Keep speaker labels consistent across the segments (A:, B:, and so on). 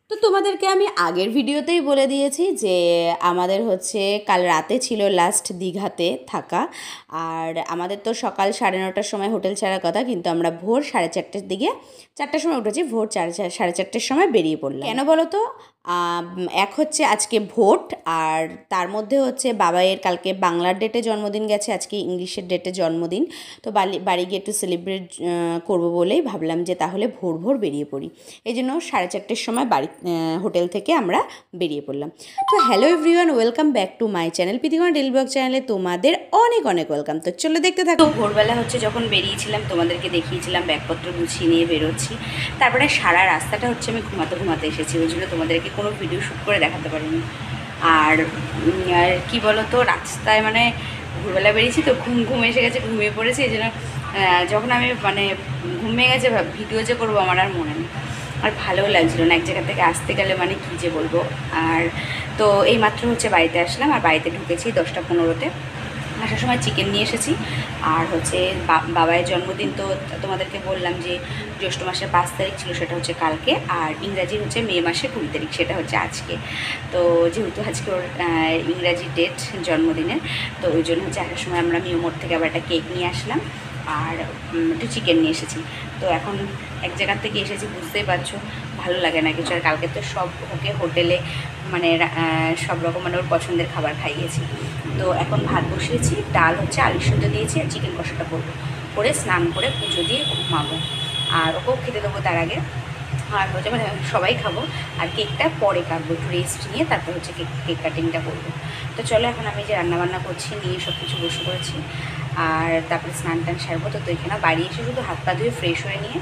A: তো তোমাদেরকে আমি আগের ভিডিওতেই বলে দিয়েছি যে আমাদের হচ্ছে কাল রাতে ছিল লাস্ট দীঘাতে থাকা। আর আমাদের তো সকাল 9:30টার সময় হোটেল ছাড়ার কথা, কিন্তু আমরা ভোর 4:30টার দিকে, 4টার সময় উঠেছি, ভোর 4:30টার সময় বেরিয়ে পড়লাম। কেন বলো তো? এক হচ্ছে আজকে ভোট, আর তার মধ্যে হচ্ছে বাবাইয়ের কালকে বাংলার ডেটে জন্মদিন গেছে, আজকে ইংলিশের ডেটে জন্মদিন। তো বাড়ি গিয়ে একটু সেলিব্রেট করবো বলেই ভাবলাম যে তাহলে ভোর ভোর বেরিয়ে পড়ি। এই জন্য 4:30টার সময় হোটেল থেকে আমরা বেরিয়ে পড়লাম। তো hello everyone, welcome back to my channel, Pritikana daily blog চ্যানেলে তোমাদের অনেক অনেক ওয়েলকাম। তো চলো দেখতে থাকো। ভোরবেলা হচ্ছে যখন বেরিয়েছিলাম তোমাদেরকে দেখিয়েছিলাম ব্যাগপত্র গুছিয়ে নিয়ে বেরোচ্ছি। তারপরে সারা রাস্তাটা হচ্ছে আমি ঘুমাতে এসেছি, ওই জন্য তোমাদেরকে কোনো ভিডিও শ্যুট করে দেখাতে পারিনি। আর কী বলো তো, রাস্তায় মানে ভোরবেলা বেরিয়েছি তো ঘুম এসে গেছে, ঘুমিয়ে পড়েছি। এই জন্য যখন আমি মানে ঘুমিয়ে গেছে ভিডিও যে করবো আমার আর মনে নেই, আর ভালোও লাগছিলো না এক জায়গা থেকে আসতে গেলে, মানে কী যে বলবো। আর তো এই মাত্র হচ্ছে বাড়িতে আসলাম, আর বাড়িতে ঢুকেছি 10:15-তে। আসার সময় চিকেন নিয়ে এসেছি। আর হচ্ছে বাবাইয়ের জন্মদিন তো তোমাদেরকে বললাম যে জ্যৈষ্ঠ মাসের 5 তারিখ ছিল, সেটা হচ্ছে কালকে। আর ইংরাজি হচ্ছে মে মাসের 20 তারিখ, সেটা হচ্ছে আজকে। তো যেহেতু আজকে ওর ইংরাজি ডেট জন্মদিনের, তো ওই জন্য হচ্ছে আসার সময় আমরা মিওমোর থেকে আবার একটা কেক নিয়ে আসলাম, আর একটু চিকেন নিয়ে এসেছি। তো এখন এক জায়গার থেকে এসেছি, বুঝতেই পারছো ভালো লাগে না কিছু। আর কালকে তো সব ওকে হোটেলে মানে সব রকম মানে ওর পছন্দের খাবার খাইয়েছি। তো এখন ভাত বসিয়েছি, ডাল হচ্ছে আলু সেদ্ধ দিয়েছি, আর চিকেন কষাটা করবো, করে স্নান করে পুজো দিয়ে ঘুমাবো। আর ওকেও খেতে দেবো তার আগে। আর হচ্ছে মানে সবাই খাবো, আর কেকটা পরে কাটবো, একটু রেস্ট নিয়ে তারপর হচ্ছে কেক কাটিংটা করবো। তো চলো এখন আমি যে রান্নাবান্না করছি নিয়ে সব কিছু বসে করেছি, আর তারপরে স্নান টান সারবো। তো এখানে বাড়ি এসে শুধু হাত পা ধুয়ে ফ্রেশ হয়ে নিয়ে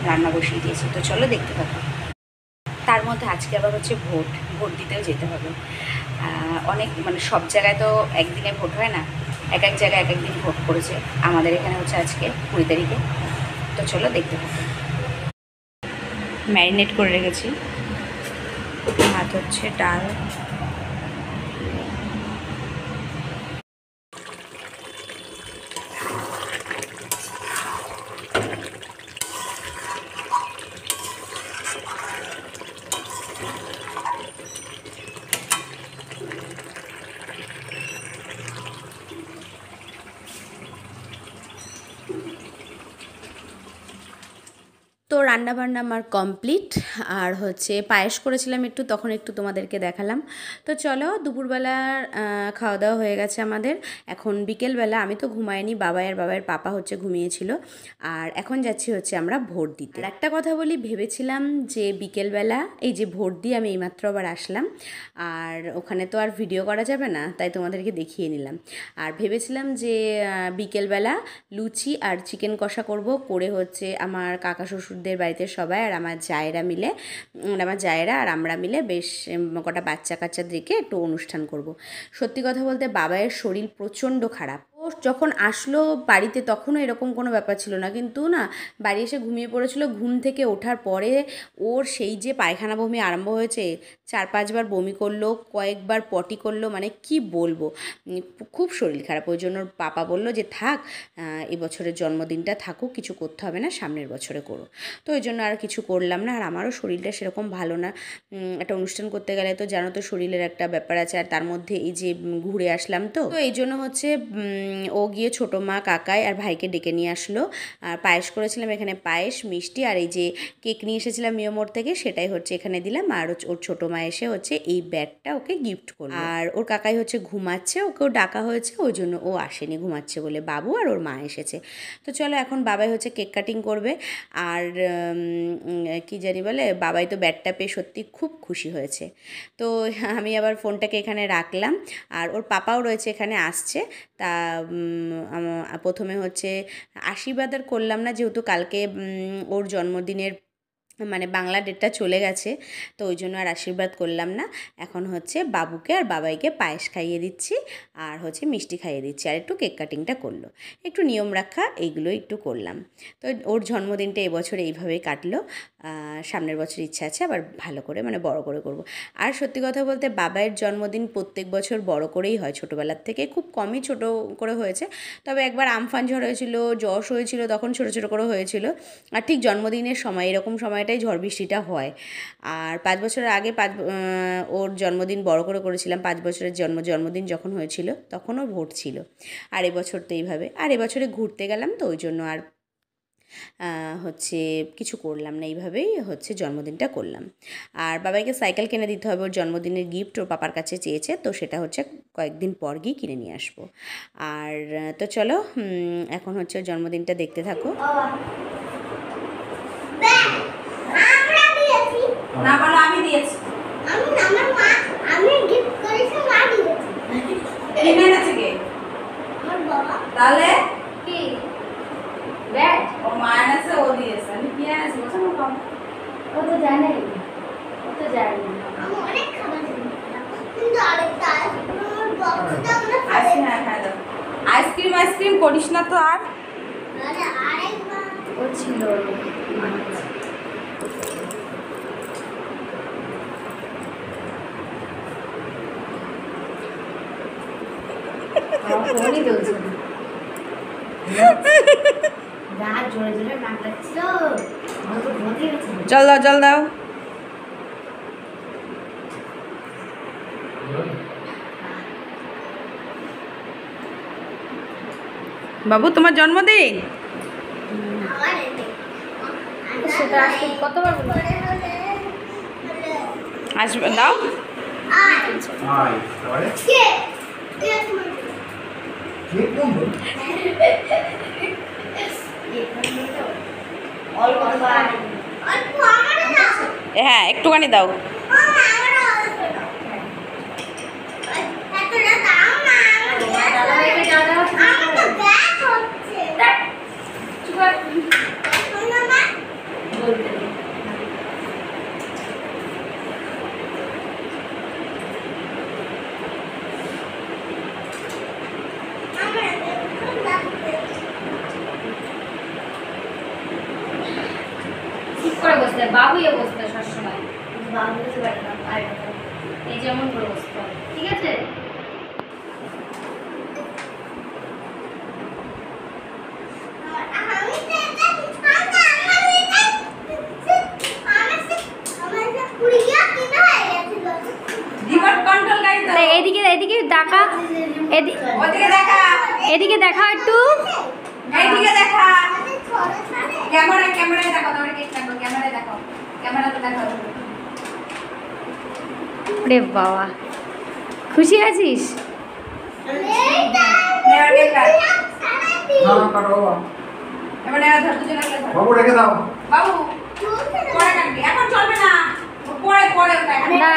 A: রান্না বসিয়ে দিয়েছি। তো চলো দেখতে থাকো। তার মধ্যে আজকে আবার হচ্ছে ভোট দিতেও যেতে হবে। অনেক মানে সব জায়গায় তো একদিনে ভোট হয় না, এক জায়গায় এক দিন ভোট করেছে। আমাদের এখানে হচ্ছে আজকে 20 তারিখে। তো চলো দেখতে থাকো। ম্যারিনেট করে রেখেছি, ভাত হচ্ছে, ডাল, তো রান্নাবান্না আমার কমপ্লিট। আর হচ্ছে পায়েস করেছিলাম একটু, তখন একটু তোমাদেরকে দেখালাম। তো চলো, দুপুরবেলার খাওয়া দাওয়া হয়ে গেছে আমাদের। এখন বিকেলবেলা, আমি তো ঘুমাইনি, বাবাইয়ের পাপা হচ্ছে ঘুমিয়েছিল। আর এখন যাচ্ছি হচ্ছে আমরা ভোট দিতে। আর একটা কথা বলি, ভেবেছিলাম যে বিকেলবেলা এই যে ভোট দিয়ে আমি এইমাত্র আবার আসলাম, আর ওখানে তো আর ভিডিও করা যাবে না, তাই তোমাদেরকে দেখিয়ে নিলাম। আর ভেবেছিলাম যে বিকেলবেলা লুচি আর চিকেন কষা করব, করে হচ্ছে আমার কাকা শ্বশুরদের বাড়িতে সবাই আর আমার জায়েরা আর আমরা মিলে বেশ কটা বাচ্চা কাচ্চাদেরকে একটু অনুষ্ঠান করব। সত্যি কথা বলতে বাবাইয়ের শরীর প্রচণ্ড খারাপ। ও যখন আসলো বাড়িতে তখনও এরকম কোনো ব্যাপার ছিল না, কিন্তু না বাড়ি এসে ঘুমিয়ে পড়েছিল। ঘুম থেকে ওঠার পরে ওর সেই যে পায়খানা বমি আরম্ভ হয়েছে, 4-5 বার বমি করলো, কয়েকবার পটি করলো, মানে কি বলবো, খুব শরীর খারাপ। ওই জন্য ওর পাপা বললো যে থাক, এবছরের জন্মদিনটা থাকুক, কিছু করতে হবে না, সামনের বছরে করো। তো ওই জন্য আর কিছু করলাম না। আর আমারও শরীরটা সেরকম ভালো না, একটা অনুষ্ঠান করতে গেলে তো জানো তো শরীরের একটা ব্যাপার আছে। আর তার মধ্যে এই যে ঘুরে আসলাম, তো এই জন্য হচ্ছে ও গিয়ে ছোটো মা, কাকাই আর ভাইকে ডেকে নিয়ে আসলো। আর পায়েস করেছিলাম এখানে, পায়েস, মিষ্টি, আর এই যে কেক নিয়ে এসেছিলাম মিওমোর থেকে, সেটাই হচ্ছে এখানে দিলাম। আর ওর ছোটো মা এসে হচ্ছে এই ব্যাগটা ওকে গিফট করলো। আর ওর কাকাই হচ্ছে ঘুমাচ্ছে, ওকেও ডাকা হয়েছে, ওই জন্য ও আসেনি, ঘুমাচ্ছে বলে। বাবু আর ওর মা এসেছে। তো চলো এখন বাবাই হচ্ছে কেক কাটিং করবে। আর কি জানি বলে, বাবাই তো ব্যাটটা পেয়ে সত্যি খুব খুশি হয়েছে। তো আমি আবার ফোনটাকে এখানে রাখলাম, আর ওর পাপাও রয়েছে এখানে, আসছে। তা প্রথমে হচ্ছে আশীর্বাদ আর করলাম না, যেহেতু কালকে ওর জন্মদিনের মানে বাংলা ডেটটা চলে গেছে, তো ওই জন্য আর আশীর্বাদ করলাম না। এখন হচ্ছে বাবুকে আর বাবাইকে পায়েস খাইয়ে দিচ্ছি, আর হচ্ছে মিষ্টি খাইয়ে দিচ্ছি, আর একটু কেক কাটিংটা করলো, একটু নিয়ম রাখা এইগুলো একটু করলাম। তো ওর জন্মদিনটা এবছর এইভাবেই কাটলো। সামনের বছর ইচ্ছা আছে আবার ভালো করে মানে বড় করে করব। আর সত্যি কথা বলতে বাবাইয়ের জন্মদিন প্রত্যেক বছর বড় করেই হয়, ছোটোবেলার থেকে খুব কমই ছোট করে হয়েছে। তবে একবার আমফান ঝড় হয়েছিল, যশ হয়েছিল, তখন ছোটো ছোটো করে হয়েছিল। আর ঠিক জন্মদিনের সময় এরকম সময়টাই ঝড় বৃষ্টিটা হয়। আর 5 বছরের আগে ওর জন্মদিন বড় করে করেছিলাম, 5 বছরের জন্মদিন যখন হয়েছিল তখনও ভোট ছিল। আর এবছর তো এইভাবে, আর এবছরে ঘুরতে গেলাম, তো ওই জন্য আর হচ্ছে কিছু করলাম না, এইভাবেই হচ্ছে জন্মদিনটা করলাম। আর বাবাইকে সাইকেল কিনে দিতে হবে, ওর জন্মদিনের গিফট ওর পাপার কাছে চেয়েছে, তো সেটা হচ্ছে কয়েকদিন পর গিয়ে কিনে নিয়ে আসবো। আর তো চলো এখন হচ্ছে ওর জন্মদিনটা দেখতে থাকো। না বলো আমি দিয়েছি, আমি গিফট করেছি, মা দিয়েছে। কি এনেছে কে? আমার বাবা। তাহলে কি ব্যাট ও মা এনেছে, ও দিয়েছে। আমি কি এনেছি বলছো না বাবা? ও তো জানে, ও তো জানে। আমি অনেক খাবার দিয়েছি, কিন্তু আরেকটা আমার বক্সটা আমরা আইসক্রিম খাই দাও। আইসক্রিম করিস না তো। আর আরে আরেকবার ও ছিল জল দাও, জল দাও। বাবু তোমার জন্মদিন আসবে, দাও। হ্যাঁ একটুখানি দাও।
B: বাবুই অবস্থা সবসময়, বাবু এই যেমন করে বসতে হবে, ঠিক আছে? এদিকে এদিকে দেখা, এদিকে দেখা একটু,
A: এইদিকে দেখা। ক্যামেরায় দেখো, তোমার কেক দেখো, ক্যামেরায় দেখো, ক্যামেরাতে দেখো।
B: রে বাবা, খুশি আছিস?
C: বাবু রেখে দাও।
A: বাবু পরে কাটবি, এখন চলবে না, পরে
B: না